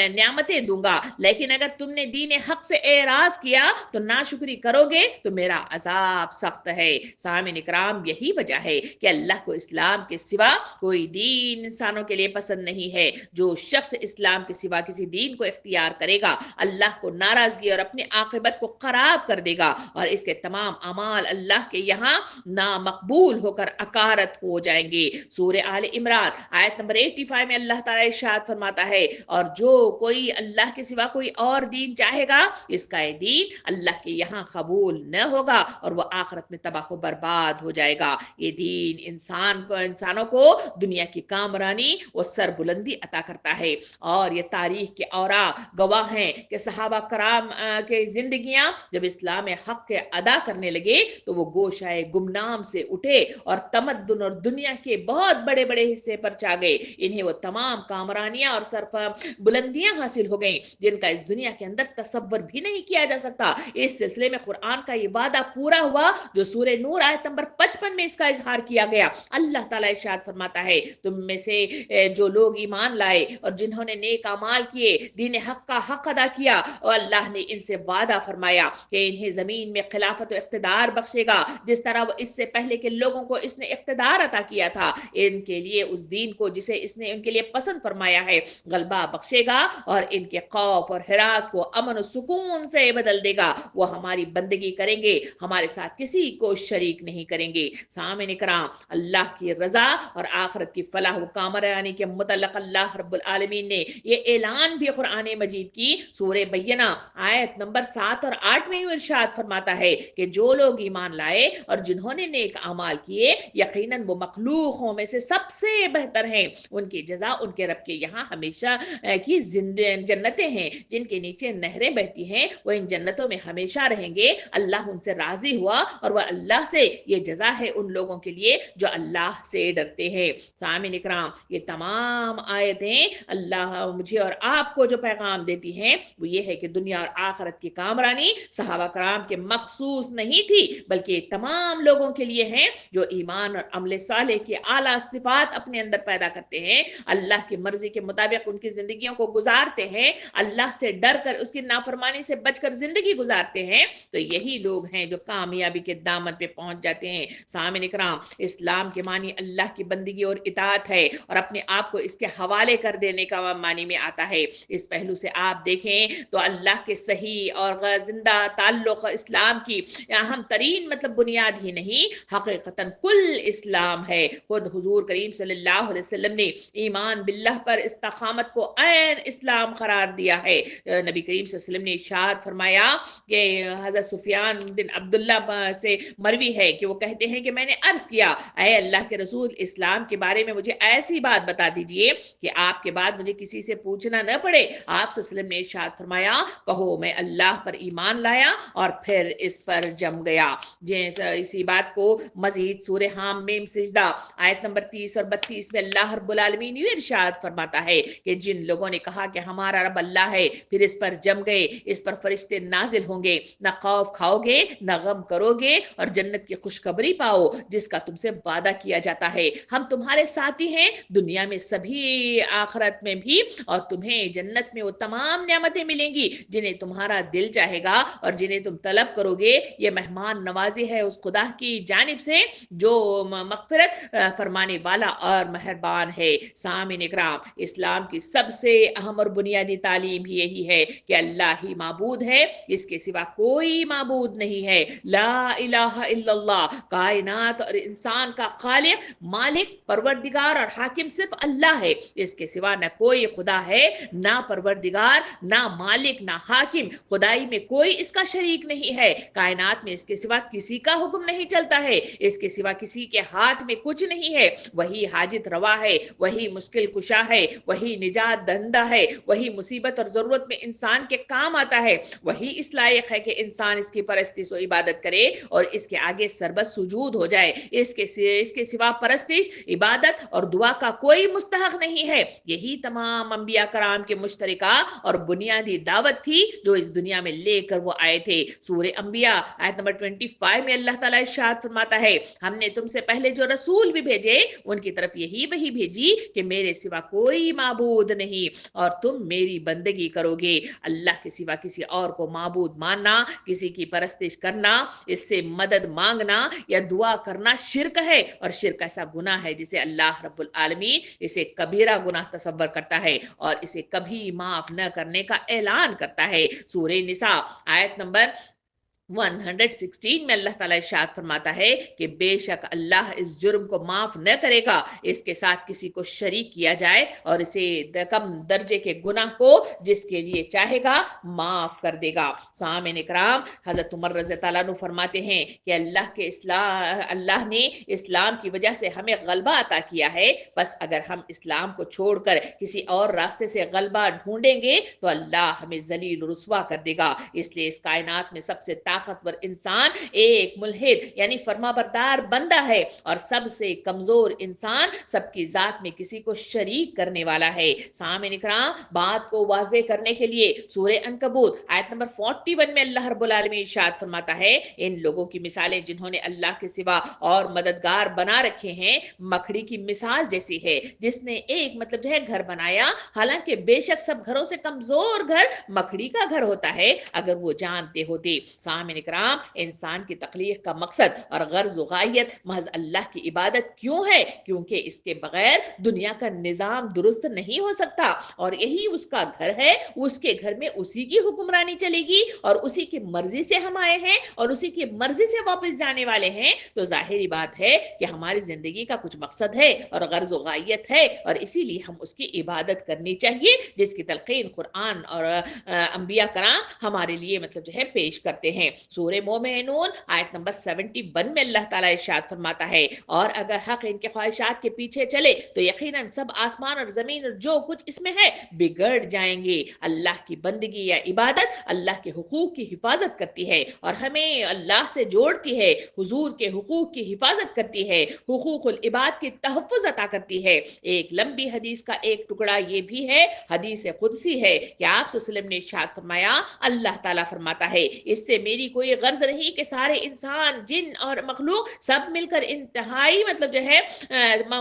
नियामतें दूंगा, लेकिन अगर तुमने दीन हक से एराज किया तो नाशुक्री करोगे तो मेरा अजाब सख्त है। सामिन इकराम, यही वजह है कि अल्लाह को इस्लाम के सिवा कोई दीन इंसानों के लिए पसंद नहीं है। जो शख्स इस्लाम के सिवा किसी दीन को इख्तियार करेगा, अल्लाह को नाराजगी और अपनी आखिरत को खराब कर देगा और इसके तमाम अमाल अल्लाह के यहाँ नामकबूल होकर अकारत हो जाएंगे। सूरह आले इमरान आयत नंबर 85 में अल्लाह ताला इरशाद फरमाता है, और जो कोई अल्लाह के सिवा कोई और दीन चाहेगा, इसका ये दीन अल्लाह के यहाँ कबूल न होगा और वह आखिरत में तबाह बर्बाद हो जाएगा। ये दीन इंसानों को दुनिया की कामरानी और सरबुलंदी अता करता है। और ये तारीख के औरा गवाह हैं कि सहाबा कराम के जिंदगियां जब इस्लाम हक के अदा करने लगे तो वो गोशाए गुमनाम से उठे और तमद्दुन और दुनिया के बहुत बड़े बड़े हिस्से पर छा गए। इन्हें वो तमाम कामरानियां और सरफ बुलंदियां हासिल हो गईं जिनका इस दुनिया के अंदर तसव्वुर भी नहीं किया जा सकता। इस सिलसिले में कुरान का ये वादा पूरा हुआ जो सूरह नूर आयत नंबर 55 में इसका इजहार किया गया। अल्लाह ताला इरशाद फरमाता है, तुम में से जो लोग ईमान लाए और जिन्होंने नेक अमाल किए, दीन हक का हक अदा किया, और अल्लाह ने इनसे वादा फरमाया कि इन्हें जमीन में खिलाफत और इख्तिदार बख्शेगा जिस तरह वो इससे पहले के लोगों को इसने इख्तिदार अता किया था। इनके लिए उस दीन को जिसे इसने उनके लिए पसंद फरमाया है गलबा बख्शेगा और इनके खौफ और हिरास को अमन और सुकून से बदल देगा। वो हमारी बंदगी करेंगे, हमारे साथ किसी को शरीक नहीं करेंगे। सामिन इकराम, अल्लाह की रजा और आखिरत की फलाह व कामरानी के मुतल्लक अल्लाह रब्बुल आलमीन ने ये ऐलान भी कुरान मजीद की सूरह बय्यना आयत नंबर 7 और 8 में इरशाद फरमाता है कि जो लोग ईमान लाए और जिन्होंने नेक अमाल किए, यकीनन वो मखलूकों में से सबसे बेहतर हैं। उनकी जजा उनके रब के यहाँ हमेशा की जन्नतें हैं जिनके नीचे नहरें बहती हैं। वो इन जन्नतों में हमेशा रहेंगे। अल्लाह उनसे राजी हुआ और वह अल्लाह से ये जजा है उन लोगों के लिए जो अल्लाह से डरते हैं। सामिन इकराम, ये तमाम आयतें अल्लाह मुझे और आपको जो पैगाम देती हैं वो ये है कि दुनिया और आखिरत की कामरानी सहाबा कराम के मखसूस नहीं थी, बल्कि तमाम लोगों के लिए हैं जो ईमान और अमल साले की आला सिफात अपने अंदर पैदा करते हैं, अल्लाह की मर्जी के मुताबिक उनकी जिंदगियों को गुजारते हैं, अल्लाह से डर कर उसकी नाफरमानी से बचकर जिंदगी गुजारते हैं। तो यही लोग हैं जो कामयाबी के दामन पे पहुंच जाते हैं। सामिन इकराम, इस्लाम के मानी अल्लाह की बंदगी और इताअत है और अपने आप को इसके हवाले कर देने का मानी में आता है। इस पहलू से आप देखें तो अल्लाह के सही और जिंदा ताल्लुक इस्लाम की अहम तरीन बुनियाद ही नहीं, हकीकतन कुल इस्लाम है। खुद हुजूर करीम सल्लल्लाहु अलैहि वसल्लम ने ईमान बिल्लाह पर इस्तिकामत को ऐन इस्लाम करार दिया है। नबी करीम सल्लल्लाहु अलैहि वसल्लम ने इरशाद फरमाया कि हज़रत सुफियान बिन अब्दुल्ला से मरवी है कि वो कहते हैं कि मैंने अर्ज किया, ऐ अल्लाह के रसूल, इस्लाम के बारे में मुझे ऐसी बात बता दीजिए कि आपके बाद मुझे किसी से पूछना न पड़े। आप सल्लल्लाहु अलैहि वसल्लम ने इरशाद फरमाया, कहो मैं अल्लाह पर ईमान लाया और फिर इस पर जम गया। जैसा इसी बात को मजीद सूरह हामीम सिजदा आयत नंबर 30 और 32 में अल्लाह रब्बुल आलमीन ये इरशाद फरमाता है कि जिन लोगों ने कहा कि हमारा रब अल्लाह है, फिर इस पर जम गए, इस पर फरिश्ते नाजिल होंगे, न खौफ खाओगे न गम करोगे और जन्नत की खुशखबरी पाओ जिसका तुमसे वादा किया जाता है। हम तुम्हारे साथी हैं दुनिया में सभी, आखिरत में भी, और तुम्हें जन्नत में वो तमाम नियामतें मिलेंगी जिन्हें तुम्हारा दिल चाहेगा और जिन्हें तुम तलब करोगे। ये मेहमान नवाजी है उस खुदा की जानिब से जो मगफिरत फरमाने वाला और मेहरबान है। सामिन इकराम, इस्लाम की सबसे अहम और बुनियादी तालीम ही यही है कि अल्लाह ही माबूद है, इसके सिवा कोई माबूद नहीं है। ला इलाहा इल्लल्लाह, कायनात और इंसान का खालिक, मालिक, परवरदिगार और हाकिम सिर्फ अल्लाह है। इसके सिवा न कोई खुदा है, ना परवरदिगार, ना मालिक, ना हाकिम। खुदाई में कोई इसका शरीक नहीं है। कायनात में इसके सिवा किसी का हुक्म नहीं चलता है, इसके सिवा किसी के हाथ में कुछ नहीं है। वही हाजित रवा है, वही मुश्किल कुशा है, वही निजात दहंदा है, वही मुसीबत और जरूरत में इंसान के काम आता है। वही इस लायक है कि इंसान इसकी परस्तिश और इबादत करे और इसके आगे सरबत सुजूद हो जाए। इसके सिवा परस्तिश, इबादत और दुआ का कोई मुस्तहक नहीं है। यही तमाम अंबिया कराम के मुश्तरका और बुनियादी दावत थी जो इस दुनिया में लेकर वो आए थे। सूरह अंबिया आयत नंबर 25 में अल्लाह ताला इरशाद फरमाता है, हमने तुमसे पहले जो रसूल भी भेजे से उनकी तरफ यही वही भेजी कि मेरे सिवा कोई माबूद नहीं और तुम मेरी बंदगी करोगे। अल्लाह के सिवा किसी और को माबूद मानना, किसी की परस्तिश करना, इससे मदद मांगना या दुआ करना शिर्क है, और शिर्क ऐसा गुनाह है जिसे अल्लाह रब्बुल आलमीन इसे कबीरा गुनाह तसव्वुर करता है और इसे कभी माफ न करने का ऐलान करता है। सूरह निसा आयत नंबर 116 में अल्लाह ताला इरशाद फरमाता है कि बेशक अल्लाह इस जुर्म को माफ न करेगा, इसके साथ किसी को शरीक किया जाए और इसे कम दर्जे के गुनाह को जिसके लिए चाहेगा माफ कर देगा। सामईन इकराम, हजरत उमर रज़ी अल्लाह अन्हु फरमाते हैं कि अल्लाह ने इस्लाम की वजह से हमें गलबा अता किया है, बस अगर हम इस्लाम को छोड़कर किसी और रास्ते से गलबा ढूंढेंगे तो अल्लाह हमें जलील रुस्वा कर देगा। इसलिए इस कायनात में सबसे ताकतवर इंसान एक मुल्हिद यानी फरमाबरदार बंदा है और सबसे कमजोर इंसान सबकी जात में किसी को शरीक करने वाला है। सामईन इकराम, बात को वाज़े करने के लिए सूरह अनकबूत आयत नंबर 41 में अल्लाह रब्बुल आलमीन इरशाद फरमाता है, इन लोगों की मिसालें जिन्होंने अल्लाह के सिवा और मददगार बना रखे हैं मकड़ी की मिसाल जैसी है जिसने एक जो है घर बनाया, हालांकि बेशक सब घरों से कमजोर घर मकड़ी का घर होता है अगर वो जानते होते। सामईन इकराम, इंसान की तख्लीक का मकसद और गर्ज गायत महज अल्लाह की इबादत क्यों है? क्योंकि इसके बगैर दुनिया का निजाम दुरुस्त नहीं हो सकता और यही उसका घर है, उसके घर में उसी की हुक्मरानी चलेगी और उसी की मर्जी से हम आए हैं और उसी की मर्जी से वापस जाने वाले हैं। तो जाहिर बात है कि हमारी जिंदगी का कुछ मकसद है और गर्ज गायत है और इसीलिए हम उसकी इबादत करनी चाहिए जिसकी तलकीन कुरान और अंबिया कराम हमारे लिए जो है पेश करते हैं। सूरह मोमिनून आयत नंबर 71 में अल्लाह ताला इरशाद फरमाता है, और अगर हक इनके ख्वाहिशात के पीछे चले तो यकीनन सब आसमान और जमीन और जो कुछ इसमें है बिगड़ जाएंगे। अल्लाह की बंदगी या इबादत अल्लाह के हुकूक की हिफाजत करती है और हमें अल्लाह से जोड़ती है, हुजूर के हुकूक की हिफाजत करती है, हुकूकुल इबाद की तहफ़्फ़ुज़ अता करती है। एक लंबी हदीस का एक टुकड़ा ये भी है, हदीस कुदसी है कि आप सल्लल्लाहु अलैहि वसल्लम ने इरशाद फरमाया, अल्लाह ताला फरमाता है, इससे मेरी कोई गर्ज नहीं कि सारे इंसान जिन और मखलूक सब मिलकर इंतहाई जो है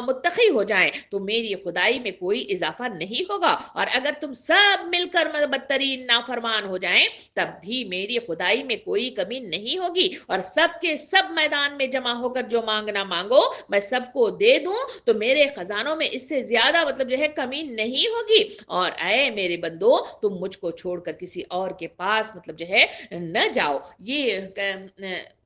मुत्तकी हो जाएं तो मेरी खुदाई में कोई इजाफा नहीं होगा, और अगर तुम सब मिलकर बदतरीन नाफरमान हो जाएं तब भी मेरी खुदाई में कोई कमी नहीं होगी, और सबके सब मैदान में जमा होकर जो मांगना मांगो मैं सबको दे दूं तो मेरे खजानों में इससे ज्यादा जो है कमी नहीं होगी। और ऐ मेरे बंदो, तुम मुझको छोड़कर किसी और के पास जो है न जाओ। ये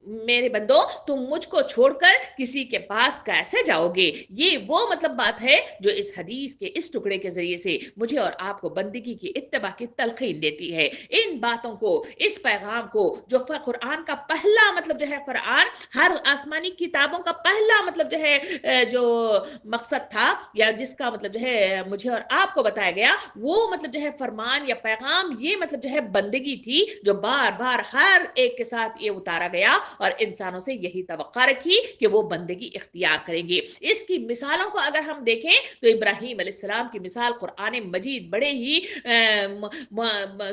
मेरे बंदो, तुम मुझको छोड़कर किसी के पास कैसे जाओगे? ये वो बात है जो इस हदीस के इस टुकड़े के जरिए से मुझे और आपको बंदगी की इत्तबा की तलकीन देती है। इन बातों को, इस पैगाम को जो कुरान का पहला जो है, कुरान हर आसमानी किताबों का पहला जो है जो मकसद था या जिसका जो है मुझे और आपको बताया गया, वो जो है फरमान या पैगाम ये जो है बंदगी थी जो बार बार हर एक के साथ ये उतारा गया और इंसानों से यही तवक्का रखी कि वो बंदगी इख्तियार करेंगे। इसकी मिसालों को अगर हम देखें तो इब्राहीम अलैहिस्सलाम की मिसाल कुरान मजीद बड़े ही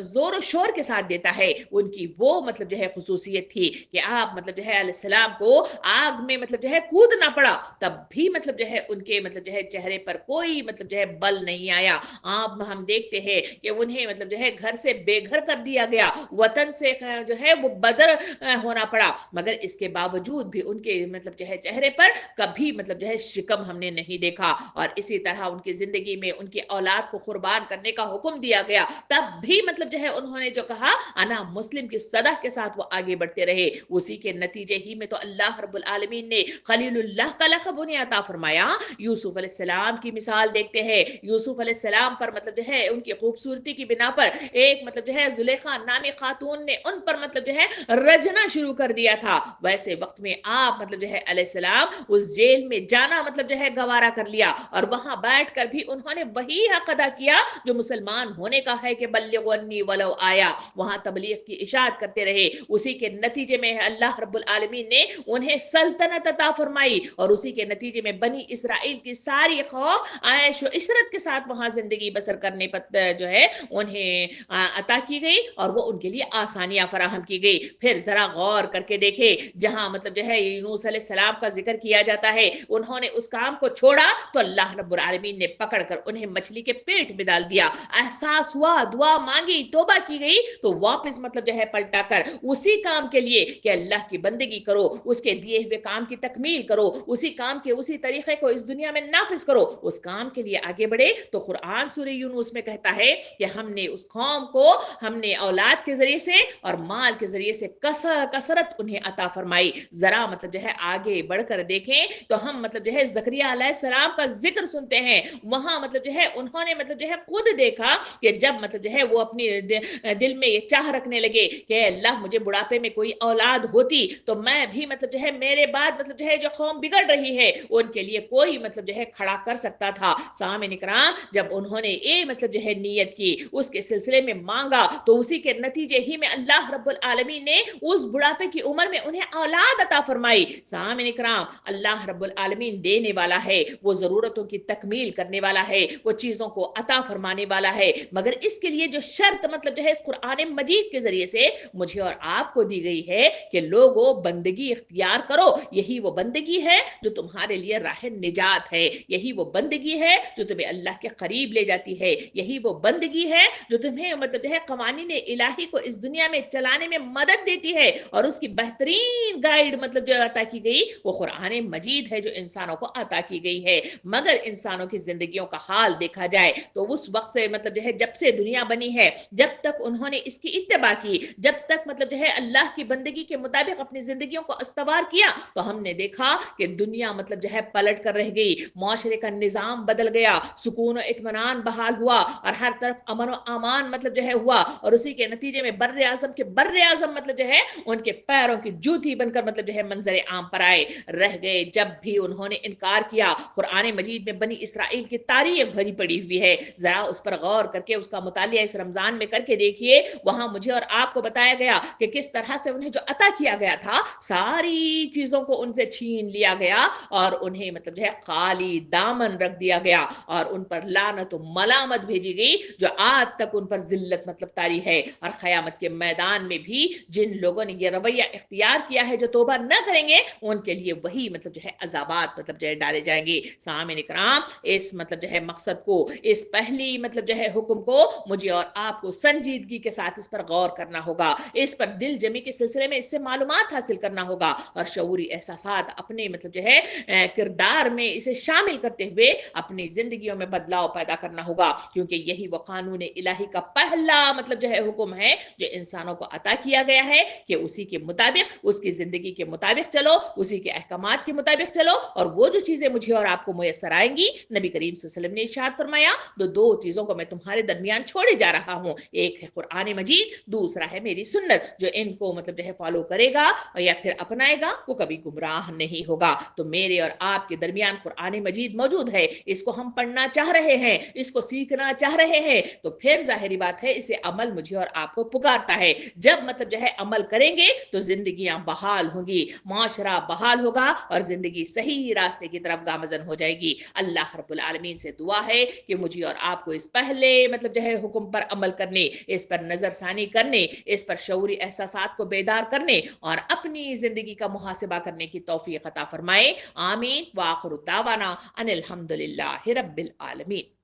जोर शोर के साथ देता है। उनकी वो जो है खुसूसियत थी कि आप जो है अलैहिस्सलाम को आग में जो है कूदना पड़ा तब भी जो है उनके जो है चेहरे पर कोई जो है बल नहीं आया। आप हम देखते हैं कि उन्हें जो है घर से बेघर कर दिया गया, वतन से जो है वो बदर होना पड़ा, मगर इसके बावजूद भी उनके जो है चेहरे पर कभी जो है शिकम हमने नहीं देखा। और इसी तरह उनकी जिंदगी में उनकी औलाद को कुर्बान करने का हुक्म दिया गया, तब भी जो है उन्होंने जो कहा अना मुस्लिम की सदा के साथ वो आगे बढ़ते रहे। उसी के नतीजे ही में तो अल्लाह रब्बुल आलमीन ने खलीलुल्लाह का लक़ब उन्हें अता फरमाया। यूसुफ अलैहिस्सलाम की मिसाल देखते हैं। यूसुफ अलैहिस्सलाम पर जो है उनकी खूबसूरती की बिना पर एक जो है जुलेखा नामी खातून ने उन पर जो है रजना शुरू कर दिया था। वैसे वक्त में आप जो है अलैहिस्सलाम उस जेल में जाना जो है गवारा कर लिया और वहां बैठकर भी उन्होंने वही हक अदा किया जो मुसलमान होने का है कि बल्लिगु अन्नी वलो आया, वहां तबलीग की इशाअत करते रहे। उसी के नतीजे में अल्लाह रब्बुल आलमीन ने उन्हें सल्तनत अता फरमाई और उसी के नतीजे में बनी इसराइल की सारी खौफ आयश व इशरत के साथ वहां जिंदगी बसर करने पर जो है उन्हें अता की गई और वो उनके लिए आसानियां फराहम की गई। फिर जरा गौर करके دیکھے جہاں مطلب جو ہے یونس علیہ السلام کا ذکر کیا جاتا ہے، انہوں نے اس کام کو چھوڑا تو اللہ رب العالمین نے پکڑ کر انہیں مچھلی کے پیٹ میں ڈال دیا، احساس ہوا، دعا مانگی، توبہ کی گئی تو واپس مطلب جو ہے پلٹا کر اسی کام کے لیے کہ اللہ کی بندگی کرو، اس کے دیے ہوئے کام کی تکمیل کرو، اسی کام کے اسی طریقے کو اس دنیا میں نافذ کرو، اس کام کے لیے آگے بڑھے۔ تو قرآن سورہ یونس میں کہتا ہے کہ ہم نے اس قوم کو ہم نے اولاد کے ذریعے سے اور مال کے ذریعے سے کثرت انہیں عطا فرمائی۔ ذرا مطلب جو ہے آگے بڑھ کر دیکھیں تو ہم مطلب جو ہے زکریا علیہ السلام کا ذکر سنتے ہیں، وہاں مطلب جو ہے انہوں نے مطلب جو ہے خود دیکھا کہ جب مطلب جو ہے وہ اپنی دل میں یہ چاہ رکھنے لگے کہ اللہ مجھے بڑھاپے میں کوئی اولاد ہوتی تو میں بھی مطلب جو ہے میرے بعد مطلب جو ہے جو قوم بگڑ رہی ہے ان کے لیے کوئی مطلب جو ہے کھڑا کر سکتا تھا۔ سامعین اکرام، جب انہوں نے مطلب جو ہے نیت کی، اس کے سلسلے میں مانگا تو اسی کے نتیجے ہی میں اللہ رب العالمین نے اس بڑھاپے کی عمر میں انہیں اولاد عطا فرمائی۔ سامعین اکرام، اللہ رب العالمین دینے والا ہے، وہ ضرورتوں کی تکمیل کرنے والا ہے، وہ چیزوں کو عطا فرمانے والا ہے، مگر اس کے لیے جو شرط مطلب جو ہے اس قرآن مجید کے ذریعے سے مجھے اور آپ کو دی گئی ہے کہ لوگوں بندگی اختیار کرو، یہی وہ بندگی ہے جو تمہارے لیے راہ نجات ہے، یہی وہ بندگی ہے جو تمہیں اللہ کے قریب لے جاتی ہے، یہی وہ بندگی ہے جو تمہیں مطلب جو ہے قوانین الہی کو اس دنیا میں چلانے میں مدد دیتی ہے، اور اس کی بہترین گائیڈ مطلب جو عطا کی گئی وہ قرآن مجید ہے جو انسانوں کو عطا کی گئی ہے۔ مگر انسانوں کی زندگیوں کا حال دیکھا جائے تو اس وقت سے مطلب جو ہے جب سے دنیا بنی ہے، جب تک انہوں نے اس کی اتباع کی، جب تک مطلب جو ہے اللہ کی بندگی کے مطابق اپنی زندگیوں کو استوار کیا، تو ہم نے دیکھا کہ دنیا مطلب جو ہے پلٹ کر رہ گئی، معاشرے کا نظام بدل گیا، سکون و اطمینان بحال ہوا اور ہر طرف امن و امان مطلب جو ہے ہوا، اور اسی کے نتیجے میں بر اعظم کے بر اعظم مطلب جو ہے ان کے پیروں کی جوتی بن کر مطلب جو ہے منظر عام پر آئے رہ گئے۔ جب بھی انہوں نے انکار کیا، قرآن مجید میں بنی اسرائیل کی تاریخ بھری پڑی ہوئی ہے، ذرا اس پر غور کر کے اس کا مطالعہ اس رمضان میں کر کے دیکھیے، وہاں مجھے اور آپ کو بتایا گیا کہ کس طرح سے انہیں جو عطا کیا گیا تھا ساری چیزوں کو ان سے چھین لیا گیا اور انہیں مطلب جو ہے خالی دامن رکھ دیا گیا اور ان پر لعنت و ملامت بھیجی گئی جو آج تک ان پر ذلت مطلب طاری ہے، اور قیامت کے میدان میں بھی جن لوگوں نے یہ رویہ اختیار کیا ہے جو توبہ نہ کریں گے ان کے لیے وہی مطلب جو ہے عذابات مطلب جو ہے ڈالے جائیں گے۔ سامعین کرام، اس مطلب جو ہے مقصد کو، اس پہلی مطلب جو ہے حکم کو مجھے اور آپ کو سنجیدگی کے ساتھ اس پر غور کرنا ہوگا، اس پر دل جمی کے سلسلے میں اس سے معلومات حاصل کرنا ہوگا اور شعوری احساسات اپنے مطلب جو ہے کردار میں اسے شامل کرتے ہوئے اپنی زندگیوں میں بدلاؤ پیدا کرنا ہوگا، کیونکہ یہی وہ قانون الہی کا پہلا مطلب جو ہے حکم ہے جو انسانوں کو عطا کیا گیا ہے کہ اسی کے مطابق، اس کی زندگی کے مطابق چلو، اسی کے احکامات کے مطابق چلو، اور وہ جو چیزیں مجھے اور آپ کو میسر آئیں گی، نبی کریم صلی اللہ علیہ وسلم نے ارشاد فرمایا دو چیزوں کو میں تمہارے درمیان چھوڑے جا رہا ہوں، ایک ہے قرآن مجید، دوسرا ہے میری سنت، جو ان کو مطلب جو ہے فالو کرے گا یا پھر اپنائے گا وہ کبھی گمراہ نہیں ہوگا۔ تو میرے اور آپ کے درمیان قرآن مجید موجود ہے، اس کو ہم پڑھنا چاہ رہے ہیں، اس کو سیکھنا چاہ رہے ہیں، تو پھر ظاہری بات ہے اسے عمل مجھے اور آپ کو پکارتا ہے۔ جب مطلب جو ہے عمل کریں گے تو زندگیاں بحال ہوں گی، معاشرہ بحال ہوگا اور زندگی صحیح راستے کی طرف گامزن ہو جائے گی۔ اللہ رب العالمین سے دعا ہے کہ مجھے اور آپ کو اس پہلے مطلب جو ہے حکم پر عمل کرنے، اس پر نظر ثانی کرنے، اس پر شعوری احساسات کو بیدار کرنے اور اپنی زندگی کا محاسبہ کرنے کی توفیق عطا فرمائے۔ آمین۔ وآخر دعوانا ان الحمدللہ رب العالمین۔